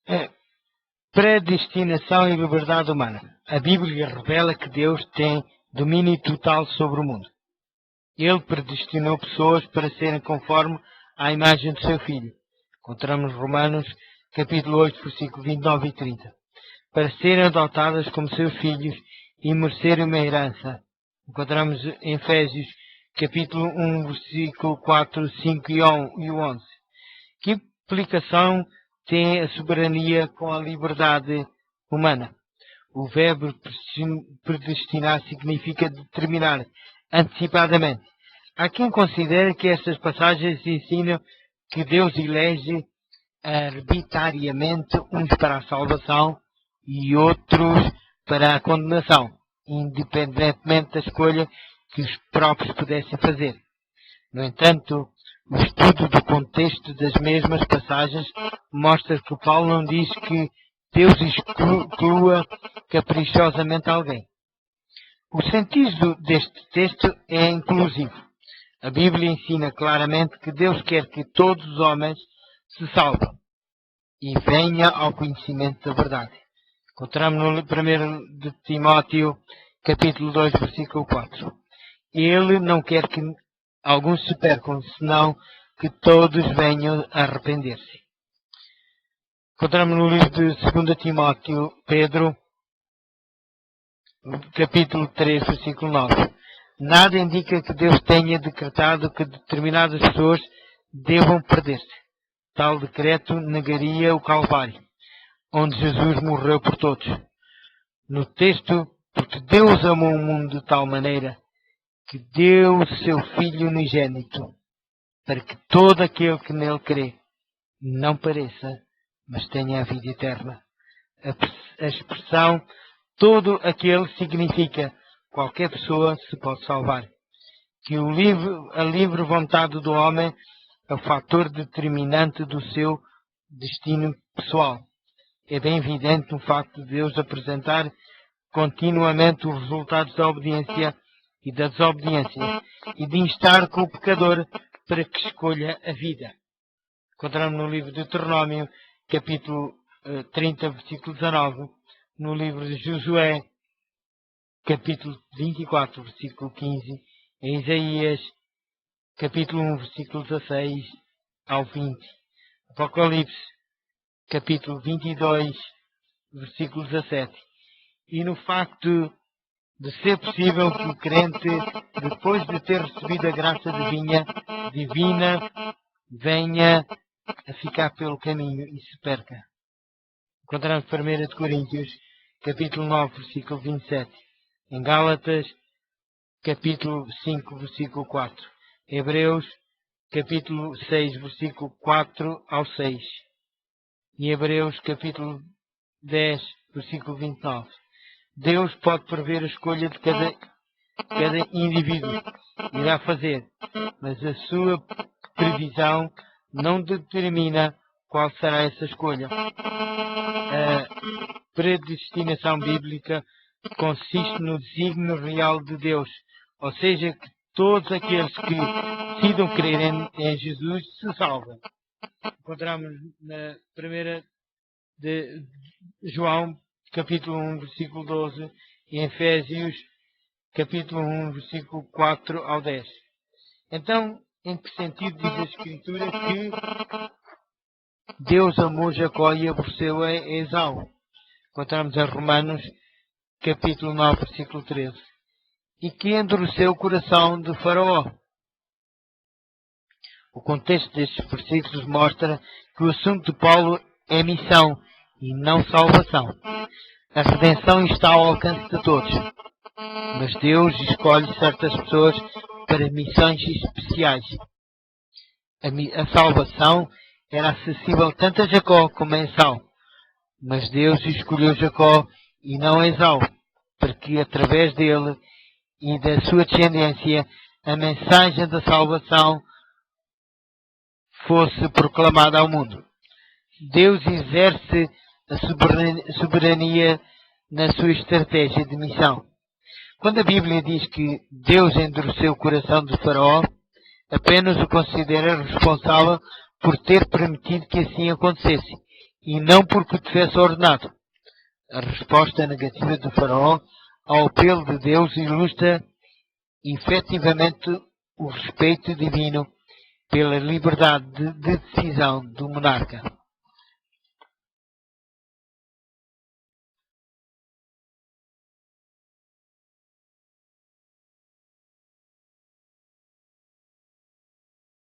É, predestinação e liberdade humana. A Bíblia revela que Deus tem domínio total sobre o mundo. Ele predestinou pessoas para serem conforme à imagem do seu Filho. Encontramos Romanos, capítulo 8, versículo 29 e 30. Para serem adotadas como seus filhos e merecerem uma herança. Encontramos em Efésios, capítulo 1, versículo 4, 5 e 11. Que implicação tem a soberania com a liberdade humana? O verbo predestinar significa determinar antecipadamente. Há quem considere que estas passagens ensinam que Deus elege arbitrariamente uns para a salvação e outros para a condenação, independentemente da escolha que os próprios pudessem fazer. No entanto, o estudo do contexto das mesmas passagens mostra que Paulo não diz que Deus exclua caprichosamente alguém. O sentido deste texto é inclusivo. A Bíblia ensina claramente que Deus quer que todos os homens se salvem e venham ao conhecimento da verdade. Encontramos no 1 de Timóteo, capítulo 2, versículo 4. Ele não quer que alguns se percam, senão que todos venham a arrepender-se. Encontramos no livro de 2 Timóteo, Pedro, capítulo 3, versículo 9. Nada indica que Deus tenha decretado que determinadas pessoas devam perder-se. Tal decreto negaria o Calvário, onde Jesus morreu por todos. No texto, porque Deus amou o mundo de tal maneira que deu o seu Filho unigênito, para que todo aquele que nele crê não pereça, mas tenha a vida eterna. A expressão todo aquele significa qualquer pessoa se pode salvar. Que a livre vontade do homem é o fator determinante do seu destino pessoal. É bem evidente o facto de Deus apresentar continuamente os resultados da obediência e da desobediência e de instar com o pecador para que escolha a vida. Encontramos no livro de Deuteronômio, capítulo 30, versículo 19, no livro de Josué, capítulo 24, versículo 15, em Isaías, capítulo 1, versículo 16 ao 20, Apocalipse, capítulo 22, versículo 17, e no facto de ser possível que o crente, depois de ter recebido a graça divina, venha a ficar pelo caminho e se perca. Encontramos 1 de Coríntios, capítulo 9, versículo 27. Em Gálatas, capítulo 5, versículo 4. Hebreus, capítulo 6, versículo 4 ao 6. E Hebreus, capítulo 10, versículo 29. Deus pode prever a escolha de cada indivíduo. Irá fazer, mas a sua previsão não determina qual será essa escolha. A predestinação bíblica consiste no desígnio real de Deus, ou seja, que todos aqueles que decidam crer em Jesus se salvam. Encontramos na primeira de João, capítulo 1, versículo 12, e em Efésios, capítulo 1, versículo 4 ao 10. Então, em que sentido diz a Escritura que Deus amou Jacó e aborreceu a Esau? Encontramos em Romanos, capítulo 9, versículo 13. E que endureceu o coração de Faraó. O contexto destes versículos mostra que o assunto de Paulo é missão e não salvação. A redenção está ao alcance de todos, mas Deus escolhe certas pessoas para missões especiais. A salvação era acessível tanto a Jacó como a Esau, mas Deus escolheu Jacó e não Esau, para que através dele e da sua descendência a mensagem da salvação fosse proclamada ao mundo. Deus exerce a soberania na sua estratégia de missão. Quando a Bíblia diz que Deus endureceu o coração de Faraó, apenas o considera responsável por ter permitido que assim acontecesse e não porque tivesse ordenado. A resposta negativa do faraó ao apelo de Deus ilustra efetivamente o respeito divino pela liberdade de decisão do monarca.